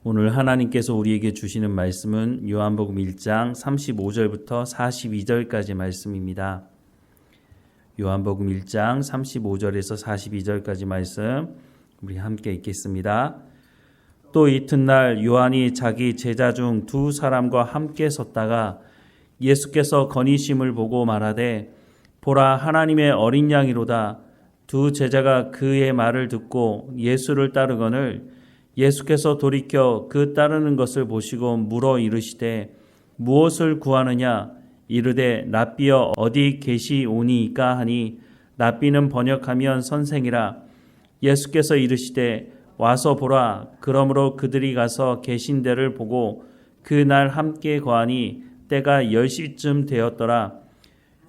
오늘 하나님께서 우리에게 주시는 말씀은 요한복음 1장 35절부터 42절까지 말씀입니다. 요한복음 1장 35절에서 42절까지 말씀 우리 함께 읽겠습니다. 또 이튿날 요한이 자기 제자 중 두 사람과 함께 섰다가 예수께서 건의심을 보고 말하되 보라 하나님의 어린 양이로다. 두 제자가 그의 말을 듣고 예수를 따르거늘 예수께서 돌이켜 그 따르는 것을 보시고 물어 이르시되 무엇을 구하느냐 이르되 랍비여 어디 계시오니이까 하니 랍비는 번역하면 선생이라. 예수께서 이르시되 와서 보라. 그러므로 그들이 가서 계신 데를 보고 그날 함께 거하니 때가 10시쯤 되었더라.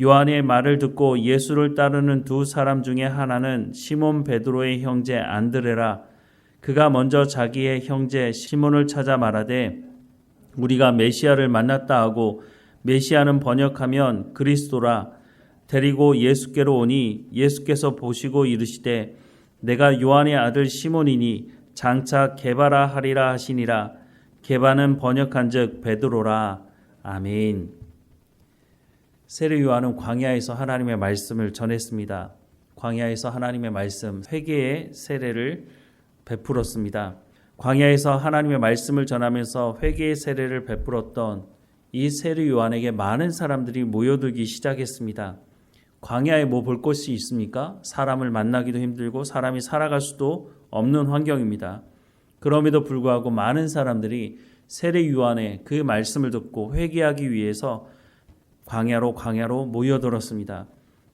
요한의 말을 듣고 예수를 따르는 두 사람 중에 하나는 시몬 베드로의 형제 안드레라. 그가 먼저 자기의 형제 시몬을 찾아 말하되 우리가 메시아를 만났다 하고 메시아는 번역하면 그리스도라. 데리고 예수께로 오니 예수께서 보시고 이르시되 내가 요한의 아들 시몬이니 장차 게바라 하리라 하시니라. 게바는 번역한즉 베드로라. 아멘. 세례 요한은 광야에서 하나님의 말씀을 전했습니다. 광야에서 하나님의 말씀, 회개의 세례를 베풀었습니다. 광야에서 하나님의 말씀을 전하면서 회개의 세례를 베풀었던 이 세례 요한에게 많은 사람들이 모여들기 시작했습니다. 광야에 뭐 볼 것이 있습니까? 사람을 만나기도 힘들고 사람이 살아갈 수도 없는 환경입니다. 그럼에도 불구하고 많은 사람들이 세례 요한의 그 말씀을 듣고 회개하기 위해서 광야로 모여들었습니다.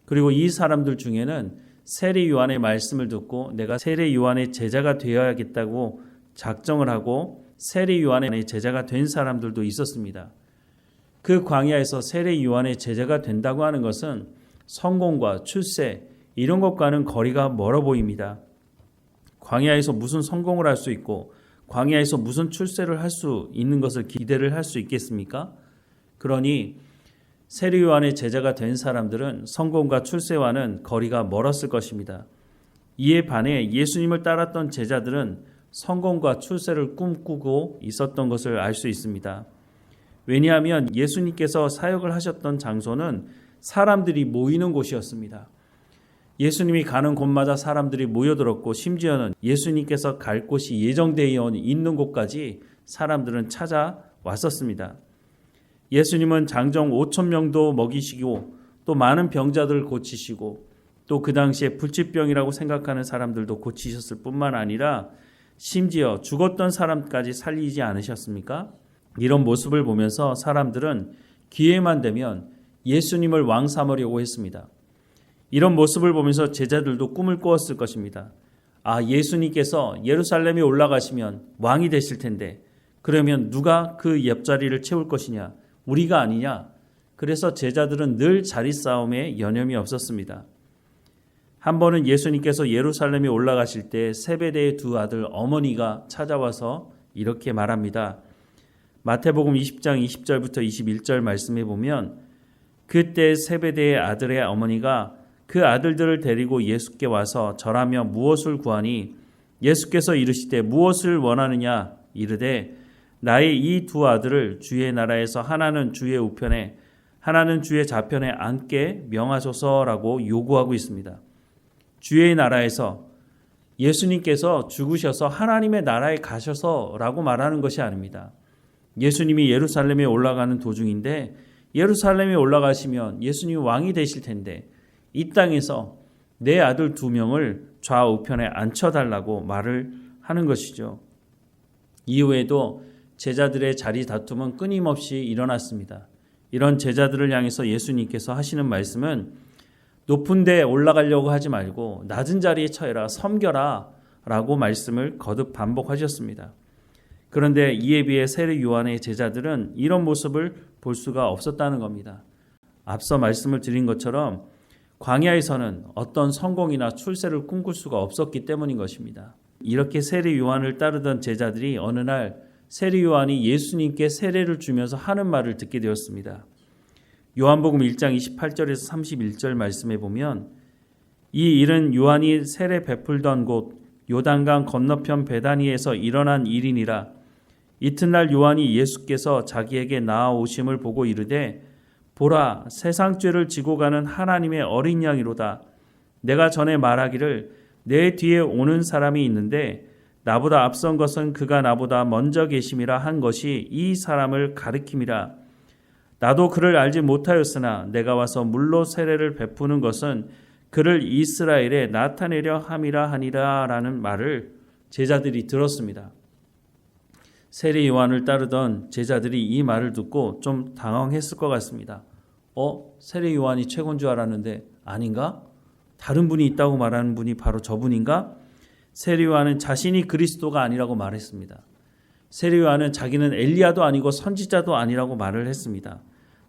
그리고 이 사람들 중에는 세례 요한의 말씀을 듣고 내가 세례 요한의 제자가 되어야겠다고 작정을 하고 세례 요한의 제자가 된 사람들도 있었습니다. 그 광야에서 세례 요한의 제자가 된다고 하는 것은 성공과 출세 이런 것과는 거리가 멀어 보입니다. 광야에서 무슨 성공을 할 수 있고 광야에서 무슨 출세를 할 수 있는 것을 기대를 할 수 있겠습니까? 그러니 세례 요한의 제자가 된 사람들은 성공과 출세와는 거리가 멀었을 것입니다. 이에 반해 예수님을 따랐던 제자들은 성공과 출세를 꿈꾸고 있었던 것을 알 수 있습니다. 왜냐하면 예수님께서 사역을 하셨던 장소는 사람들이 모이는 곳이었습니다. 예수님이 가는 곳마다 사람들이 모여들었고 심지어는 예수님께서 갈 곳이 예정되어 있는 곳까지 사람들은 찾아왔었습니다. 예수님은 장정 5,000명도 먹이시고 또 많은 병자들을 고치시고 또 그 당시에 불치병이라고 생각하는 사람들도 고치셨을 뿐만 아니라 심지어 죽었던 사람까지 살리지 않으셨습니까? 이런 모습을 보면서 사람들은 기회만 되면 예수님을 왕 삼으려고 했습니다. 이런 모습을 보면서 제자들도 꿈을 꾸었을 것입니다. 아, 예수님께서 예루살렘에 올라가시면 왕이 되실 텐데 그러면 누가 그 옆자리를 채울 것이냐? 우리가 아니냐? 그래서 제자들은 늘 자리 싸움에 여념이 없었습니다. 한 번은 예수님께서 예루살렘에 올라가실 때 세베대의 두 아들 어머니가 찾아와서 이렇게 말합니다. 마태복음 20장 20절부터 21절 말씀에 보면 그때 세베대의 아들의 어머니가 그 아들들을 데리고 예수께 와서 절하며 무엇을 구하니 예수께서 이르시되 무엇을 원하느냐 이르되 나의 이 두 아들을 주의 나라에서 하나는 주의 우편에 하나는 주의 좌편에 앉게 명하소서라고 요구하고 있습니다. 주의 나라에서 예수님께서 죽으셔서 하나님의 나라에 가셔서라고 말하는 것이 아닙니다. 예수님이 예루살렘에 올라가는 도중인데 예루살렘에 올라가시면 예수님이 왕이 되실 텐데 이 땅에서 내 아들 2명을 좌우편에 앉혀달라고 말을 하는 것이죠. 이후에도 제자들의 자리 다툼은 끊임없이 일어났습니다. 이런 제자들을 향해서 예수님께서 하시는 말씀은 높은 데 올라가려고 하지 말고 낮은 자리에 처해라, 섬겨라 라고 말씀을 거듭 반복하셨습니다. 그런데 이에 비해 세례 요한의 제자들은 이런 모습을 볼 수가 없었다는 겁니다. 앞서 말씀을 드린 것처럼 광야에서는 어떤 성공이나 출세를 꿈꿀 수가 없었기 때문인 것입니다. 이렇게 세례 요한을 따르던 제자들이 어느 날 세례 요한이 예수님께 세례를 주면서 하는 말을 듣게 되었습니다. 요한복음 1장 28절에서 31절 말씀에 보면 이 일은 요한이 세례 베풀던 곳 요단강 건너편 베다니에서 일어난 일이니라. 이튿날 요한이 예수께서 자기에게 나아오심을 보고 이르되 보라 세상 죄를 지고 가는 하나님의 어린 양이로다. 내가 전에 말하기를 내 뒤에 오는 사람이 있는데 나보다 앞선 것은 그가 나보다 먼저 계심이라 한 것이 이 사람을 가리킴이라. 나도 그를 알지 못하였으나 내가 와서 물로 세례를 베푸는 것은 그를 이스라엘에 나타내려 함이라 하니라 라는 말을 제자들이 들었습니다. 세례 요한을 따르던 제자들이 이 말을 듣고 좀 당황했을 것 같습니다. 세례 요한이 최고인 줄 알았는데 아닌가? 다른 분이 있다고 말하는 분이 바로 저분인가? 세례 요한은 자신이 그리스도가 아니라고 말했습니다. 세례 요한은 자기는 엘리야도 아니고 선지자도 아니라고 말을 했습니다.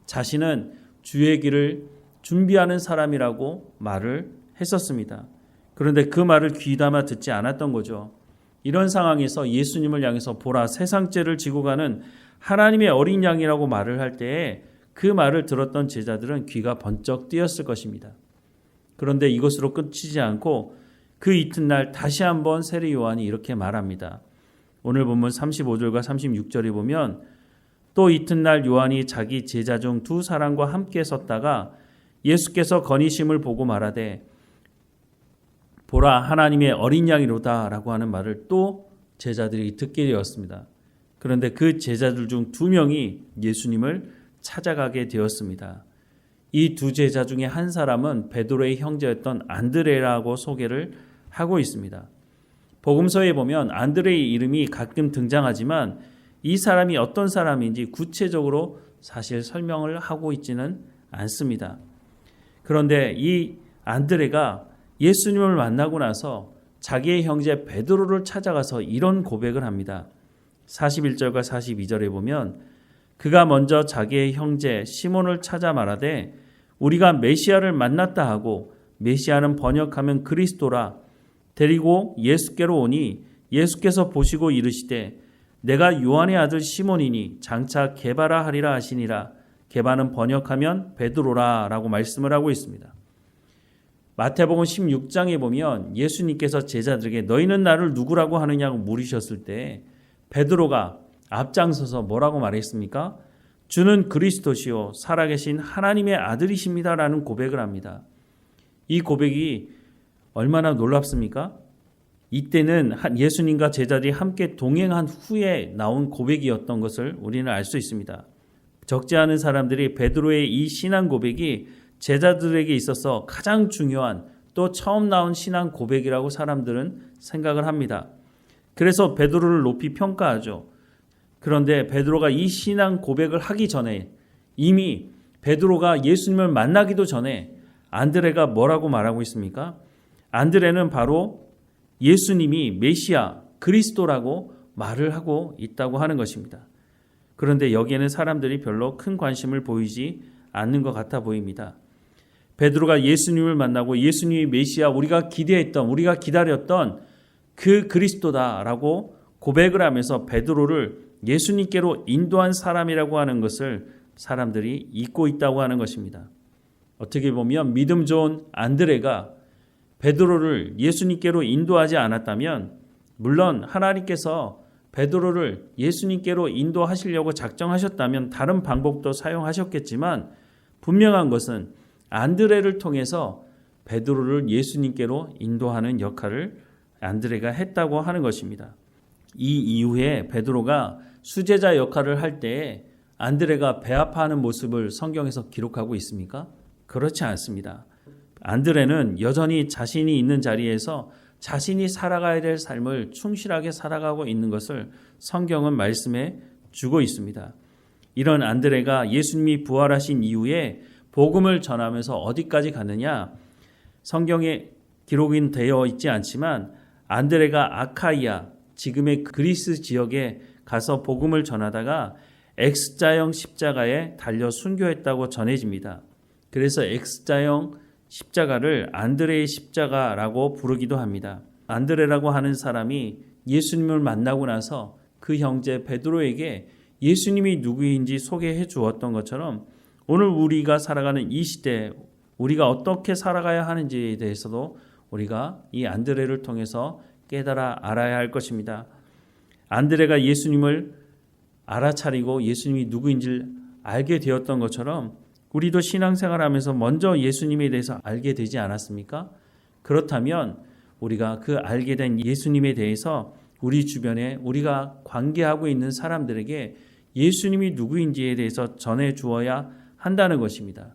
자신은 주의 길을 준비하는 사람이라고 말을 했었습니다. 그런데 그 말을 귀담아 듣지 않았던 거죠. 이런 상황에서 예수님을 향해서 보라 세상 죄를 지고 가는 하나님의 어린 양이라고 말을 할 때에 그 말을 들었던 제자들은 귀가 번쩍 뜨였을 것입니다. 그런데 이것으로 끝이지 않고 그 이튿날 다시 한번 세례 요한이 이렇게 말합니다. 오늘 본문 35절과 36절에 보면 또 이튿날 요한이 자기 제자 중 두 사람과 함께 섰다가 예수께서 거니심을 보고 말하되 보라 하나님의 어린 양이로다 라고 하는 말을 또 제자들이 듣게 되었습니다. 그런데 그 제자들 중 두 명이 예수님을 찾아가게 되었습니다. 이 두 제자 중에 한 사람은 베드로의 형제였던 안드레라고 소개를 하고 있습니다. 복음서에 보면 안드레의 이름이 가끔 등장하지만 이 사람이 어떤 사람인지 구체적으로 사실 설명을 하고 있지는 않습니다. 그런데 이 안드레가 예수님을 만나고 나서 자기의 형제 베드로를 찾아가서 이런 고백을 합니다. 41절과 42절에 보면 그가 먼저 자기의 형제 시몬을 찾아 말하되 우리가 메시아를 만났다 하고 메시아는 번역하면 그리스도라 데리고 예수께로 오니 예수께서 보시고 이르시되 내가 요한의 아들 시몬이니 장차 게바라 하리라 하시니라. 게바는 번역하면 베드로라 라고 말씀을 하고 있습니다. 마태복음 16장에 보면 예수님께서 제자들에게 너희는 나를 누구라고 하느냐고 물으셨을 때 베드로가 앞장서서 뭐라고 말했습니까? 주는 그리스도시요 살아계신 하나님의 아들이십니다 라는 고백을 합니다. 이 고백이 얼마나 놀랍습니까? 이때는 예수님과 제자들이 함께 동행한 후에 나온 고백이었던 것을 우리는 알 수 있습니다. 적지 않은 사람들이 베드로의 이 신앙 고백이 제자들에게 있어서 가장 중요한 또 처음 나온 신앙 고백이라고 사람들은 생각을 합니다. 그래서 베드로를 높이 평가하죠. 그런데 베드로가 이 신앙 고백을 하기 전에 이미 베드로가 예수님을 만나기도 전에 안드레가 뭐라고 말하고 있습니까? 안드레는 바로 예수님이 메시아 그리스도라고 말을 하고 있다고 하는 것입니다. 그런데 여기에는 사람들이 별로 큰 관심을 보이지 않는 것 같아 보입니다. 베드로가 예수님을 만나고 예수님이 메시아 우리가 기대했던 우리가 기다렸던 그 그리스도다라고 고백을 하면서 베드로를 예수님께로 인도한 사람이라고 하는 것을 사람들이 잊고 있다고 하는 것입니다. 어떻게 보면 믿음 좋은 안드레가 베드로를 예수님께로 인도하지 않았다면 물론 하나님께서 베드로를 예수님께로 인도하시려고 작정하셨다면 다른 방법도 사용하셨겠지만 분명한 것은 안드레를 통해서 베드로를 예수님께로 인도하는 역할을 안드레가 했다고 하는 것입니다. 이 이후에 베드로가 수제자 역할을 할 때에 안드레가 배아파하는 모습을 성경에서 기록하고 있습니까? 그렇지 않습니다. 안드레는 여전히 자신이 있는 자리에서 자신이 살아가야 될 삶을 충실하게 살아가고 있는 것을 성경은 말씀해 주고 있습니다. 이런 안드레가 예수님이 부활하신 이후에 복음을 전하면서 어디까지 갔느냐? 성경에 기록이 되어 있지 않지만 안드레가 아카이아, 지금의 그리스 지역에 가서 복음을 전하다가 X자형 십자가에 달려 순교했다고 전해집니다. 그래서 X자형 십자가를 안드레의 십자가라고 부르기도 합니다. 안드레라고 하는 사람이 예수님을 만나고 나서 그 형제 베드로에게 예수님이 누구인지 소개해 주었던 것처럼 오늘 우리가 살아가는 이 시대 우리가 어떻게 살아가야 하는지에 대해서도 우리가 이 안드레를 통해서 깨달아 알아야 할 것입니다. 안드레가 예수님을 알아차리고 예수님이 누구인지를 알게 되었던 것처럼 우리도 신앙생활하면서 먼저 예수님에 대해서 알게 되지 않았습니까? 그렇다면 우리가 그 알게 된 예수님에 대해서 우리 주변에 우리가 관계하고 있는 사람들에게 예수님이 누구인지에 대해서 전해 주어야 한다는 것입니다.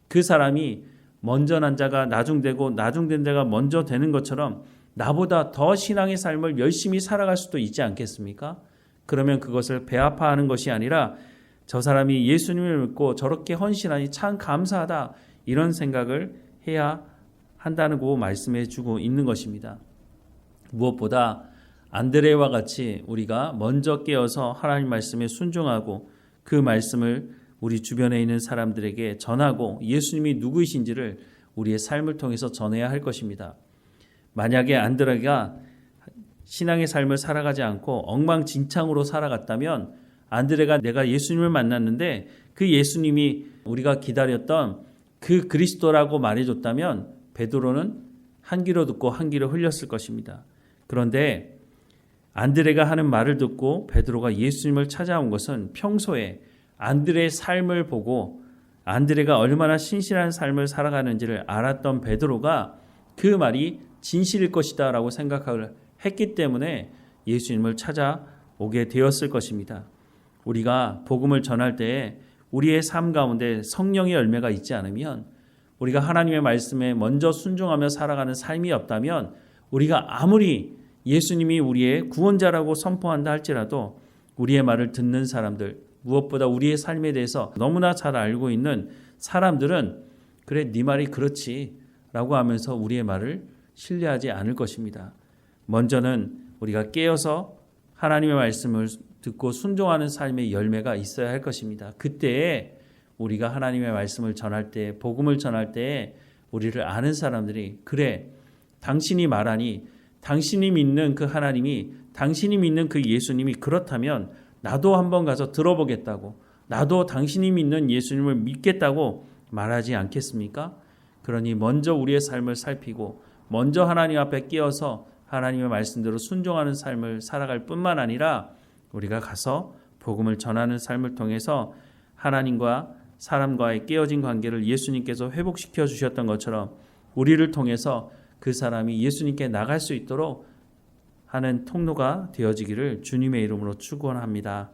그 사람이 먼저 난 자가 나중되고 나중된 자가 먼저 되는 것처럼 나보다 더 신앙의 삶을 열심히 살아갈 수도 있지 않겠습니까? 그러면 그것을 배아파하는 것이 아니라 저 사람이 예수님을 믿고 저렇게 헌신하니 참 감사하다, 이런 생각을 해야 한다고 말씀해 주고 있는 것입니다. 무엇보다 안드레와 같이 우리가 먼저 깨어서 하나님 말씀에 순종하고 그 말씀을 우리 주변에 있는 사람들에게 전하고 예수님이 누구이신지를 우리의 삶을 통해서 전해야 할 것입니다. 만약에 안드레가 신앙의 삶을 살아가지 않고 엉망진창으로 살아갔다면 안드레가 내가 예수님을 만났는데 그 예수님이 우리가 기다렸던 그 그리스도라고 말해줬다면 베드로는 한 귀로 듣고 한 귀로 흘렸을 것입니다. 그런데 안드레가 하는 말을 듣고 베드로가 예수님을 찾아온 것은 평소에 안드레의 삶을 보고 안드레가 얼마나 신실한 삶을 살아가는지를 알았던 베드로가 그 말이 진실일 것이다 라고 생각을 했기 때문에 예수님을 찾아오게 되었을 것입니다. 우리가 복음을 전할 때에 우리의 삶 가운데 성령의 열매가 있지 않으면, 우리가 하나님의 말씀에 먼저 순종하며 살아가는 삶이 없다면, 우리가 아무리 예수님이 우리의 구원자라고 선포한다 할지라도 우리의 말을 듣는 사람들, 무엇보다 우리의 삶에 대해서 너무나 잘 알고 있는 사람들은 그래 네 말이 그렇지 라고 하면서 우리의 말을 신뢰하지 않을 것입니다. 먼저는 우리가 깨어서 하나님의 말씀을 듣고 순종하는 삶의 열매가 있어야 할 것입니다. 그때에 우리가 하나님의 말씀을 전할 때, 복음을 전할 때 우리를 아는 사람들이 그래 당신이 말하니 당신이 믿는 그 하나님이, 당신이 믿는 그 예수님이 그렇다면 나도 한번 가서 들어보겠다고, 나도 당신이 믿는 예수님을 믿겠다고 말하지 않겠습니까? 그러니 먼저 우리의 삶을 살피고 먼저 하나님 앞에 끼어서 하나님의 말씀대로 순종하는 삶을 살아갈 뿐만 아니라 우리가 가서 복음을 전하는 삶을 통해서 하나님과 사람과의 깨어진 관계를 예수님께서 회복시켜 주셨던 것처럼 우리를 통해서 그 사람이 예수님께 나갈 수 있도록 하는 통로가 되어지기를 주님의 이름으로 축원합니다.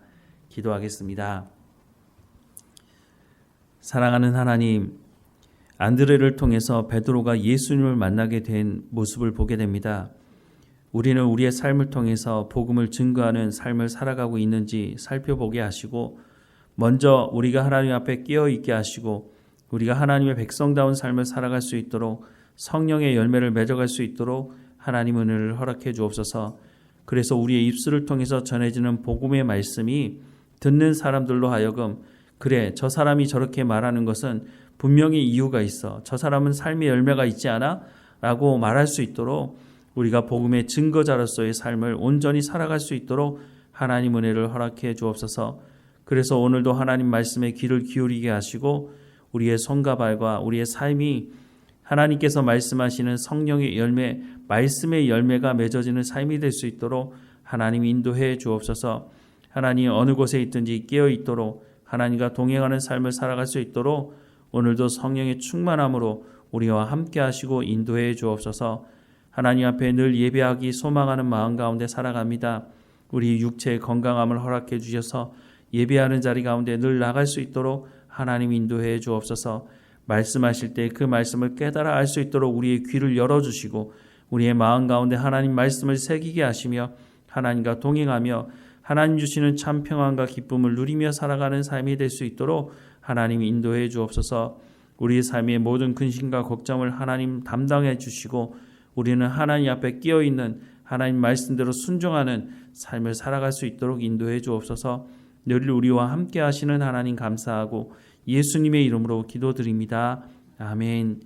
기도하겠습니다. 사랑하는 하나님, 안드레를 통해서 베드로가 예수님을 만나게 된 모습을 보게 됩니다. 우리는 우리의 삶을 통해서 복음을 증거하는 삶을 살아가고 있는지 살펴보게 하시고, 먼저 우리가 하나님 앞에 깨어 있게 하시고 우리가 하나님의 백성다운 삶을 살아갈 수 있도록 성령의 열매를 맺어갈 수 있도록 하나님 은혜를 허락해 주옵소서. 그래서 우리의 입술을 통해서 전해지는 복음의 말씀이 듣는 사람들로 하여금 그래 저 사람이 저렇게 말하는 것은 분명히 이유가 있어, 저 사람은 삶의 열매가 있지 않아? 라고 말할 수 있도록 우리가 복음의 증거자로서의 삶을 온전히 살아갈 수 있도록 하나님 은혜를 허락해 주옵소서. 그래서 오늘도 하나님 말씀에 귀를 기울이게 하시고 우리의 손과 발과 우리의 삶이 하나님께서 말씀하시는 성령의 열매, 말씀의 열매가 맺어지는 삶이 될 수 있도록 하나님 인도해 주옵소서. 하나님 어느 곳에 있든지 깨어 있도록 하나님과 동행하는 삶을 살아갈 수 있도록 오늘도 성령의 충만함으로 우리와 함께 하시고 인도해 주옵소서. 하나님 앞에 늘 예배하기 소망하는 마음 가운데 살아갑니다. 우리 육체의 건강함을 허락해 주셔서 예배하는 자리 가운데 늘 나갈 수 있도록 하나님 인도해 주옵소서. 말씀하실 때 그 말씀을 깨달아 알 수 있도록 우리의 귀를 열어주시고 우리의 마음 가운데 하나님 말씀을 새기게 하시며 하나님과 동행하며 하나님 주시는 참 평안과 기쁨을 누리며 살아가는 삶이 될 수 있도록 하나님 인도해 주옵소서. 우리의 삶의 모든 근심과 걱정을 하나님 담당해 주시고 우리는 하나님 앞에 끼어있는 하나님 말씀대로 순종하는 삶을 살아갈 수 있도록 인도해 주옵소서. 늘 우리와 함께 하시는 하나님 감사하고 예수님의 이름으로 기도드립니다. 아멘.